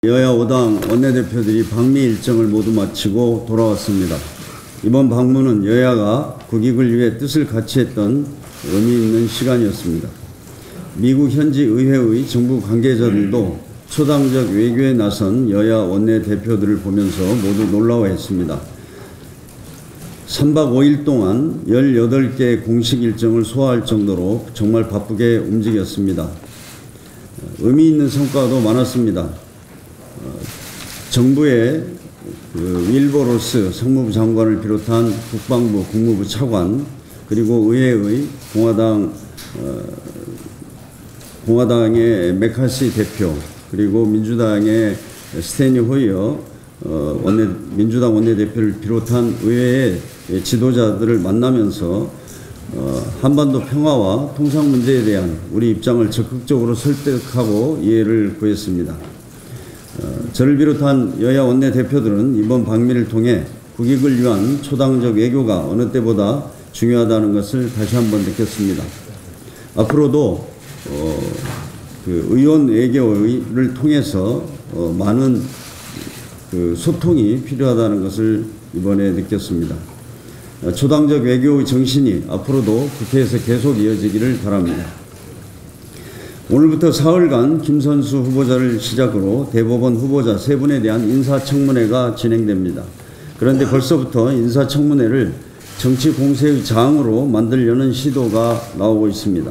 여야 5당 원내대표들이 방미 일정을 모두 마치고 돌아왔습니다. 이번 방문은 여야가 국익을 위해 뜻을 같이 했던 의미 있는 시간이었습니다. 미국 현지 의회의 정부 관계자들도 초당적 외교에 나선 여야 원내대표들을 보면서 모두 놀라워했습니다. 3박 5일 동안 18개의 공식 일정을 소화할 정도로 정말 바쁘게 움직였습니다. 의미 있는 성과도 많았습니다. 정부의 윌버로스 상무부 장관을 비롯한 국방부, 국무부 차관, 그리고 의회의 공화당의 메카시 대표, 그리고 민주당의 스탠리 호이어 민주당 원내대표를 비롯한 의회의 지도자들을 만나면서 한반도 평화와 통상 문제에 대한 우리 입장을 적극적으로 설득하고 이해를 구했습니다. 저를 비롯한 여야 원내대표들은 이번 방미를 통해 국익을 위한 초당적 외교가 어느 때보다 중요하다는 것을 다시 한번 느꼈습니다. 앞으로도 의원 외교를 통해서 많은 소통이 필요하다는 것을 이번에 느꼈습니다. 초당적 외교의 정신이 앞으로도 국회에서 계속 이어지기를 바랍니다. 오늘부터 사흘간 김선수 후보자를 시작으로 대법원 후보자 3분에 대한 인사청문회가 진행됩니다. 그런데 벌써부터 인사청문회를 정치 공세의 장으로 만들려는 시도가 나오고 있습니다.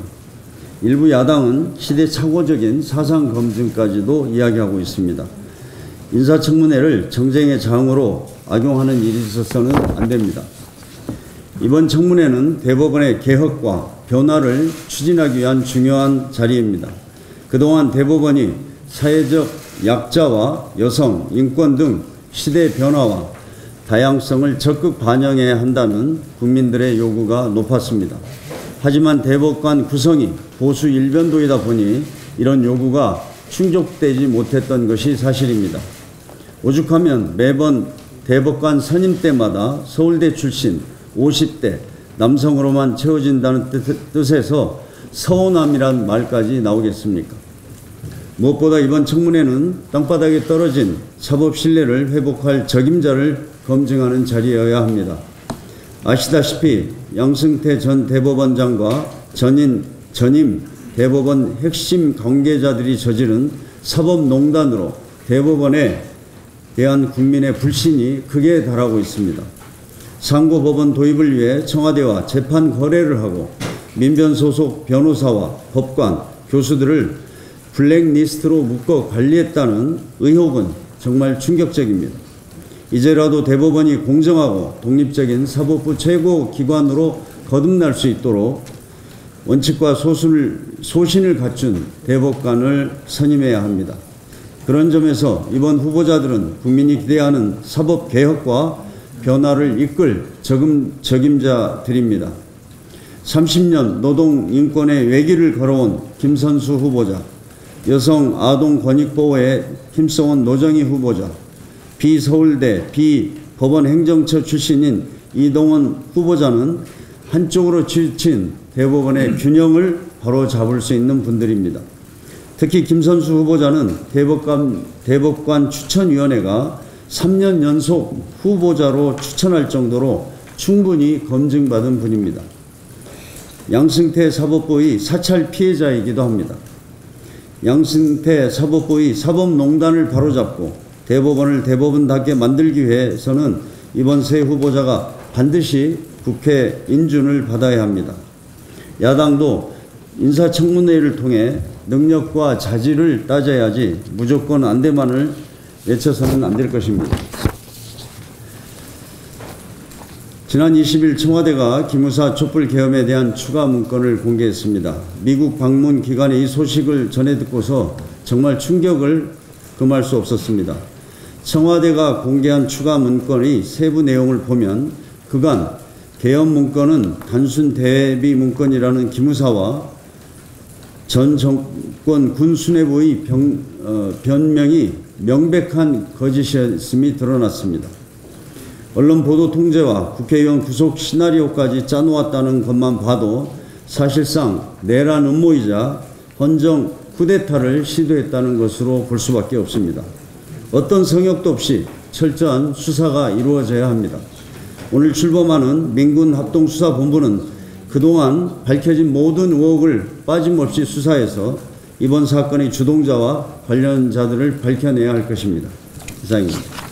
일부 야당은 시대착오적인 사상 검증까지도 이야기하고 있습니다. 인사청문회를 정쟁의 장으로 악용하는 일이 있어서는 안 됩니다. 이번 청문회는 대법원의 개혁과 변화를 추진하기 위한 중요한 자리입니다. 그동안 대법원이 사회적 약자와 여성, 인권 등 시대 변화와 다양성을 적극 반영해야 한다는 국민들의 요구가 높았습니다. 하지만 대법관 구성이 보수 일변도이다 보니 이런 요구가 충족되지 못했던 것이 사실입니다. 오죽하면 매번 대법관 선임 때마다 서울대 출신 50대 남성으로만 채워진다는 뜻에서 서운함이란 말까지 나오겠습니까? 무엇보다 이번 청문회는 땅바닥에 떨어진 사법 신뢰를 회복할 적임자를 검증하는 자리여야 합니다. 아시다시피 양승태 전 대법원장과 전임 대법원 핵심 관계자들이 저지른 사법농단으로 대법원에 대한 국민의 불신이 극에 달하고 있습니다. 상고법원 도입을 위해 청와대와 재판 거래를 하고 민변 소속 변호사와 법관, 교수들을 블랙리스트로 묶어 관리했다는 의혹은 정말 충격적입니다. 이제라도 대법원이 공정하고 독립적인 사법부 최고 기관으로 거듭날 수 있도록 원칙과 소신을 갖춘 대법관을 선임해야 합니다. 그런 점에서 이번 후보자들은 국민이 기대하는 사법개혁과 변화를 이끌 적임자들입니다. 30년 노동 인권의 외길을 걸어온 김선수 후보자, 여성 아동 권익보호에 힘써온 노정희 후보자, 비서울대 비법원 행정처 출신인 이동원 후보자는 한쪽으로 치우친 대법원의 균형을 바로잡을 수 있는 분들입니다. 특히 김선수 후보자는 대법관 추천위원회가 3년 연속 후보자로 추천할 정도로 충분히 검증받은 분입니다. 양승태 사법부의 사찰 피해자이기도 합니다. 양승태 사법부의 사법농단을 바로잡고 대법원을 대법원답게 만들기 위해서는 이번 새 후보자가 반드시 국회 인준을 받아야 합니다. 야당도 인사청문회를 통해 능력과 자질을 따져야지 무조건 안돼만을 외쳐서는 안 될 것입니다. 지난 20일 청와대가 기무사 촛불 계엄에 대한 추가 문건을 공개했습니다. 미국 방문 기간에 이 소식을 전해 듣고서 정말 충격을 금할 수 없었습니다. 청와대가 공개한 추가 문건의 세부 내용을 보면 그간 계엄 문건은 단순 대비 문건이라는 기무사와 전 정권 군 수뇌부의 변명이 명백한 거짓이었음이 드러났습니다. 언론 보도 통제와 국회의원 구속 시나리오까지 짜놓았다는 것만 봐도 사실상 내란 음모이자 헌정 쿠데타를 시도했다는 것으로 볼 수밖에 없습니다. 어떤 성역도 없이 철저한 수사가 이루어져야 합니다. 오늘 출범하는 민군합동수사본부는 그동안 밝혀진 모든 의혹을 빠짐없이 수사해서 이번 사건의 주동자와 관련자들을 밝혀내야 할 것입니다. 이상입니다.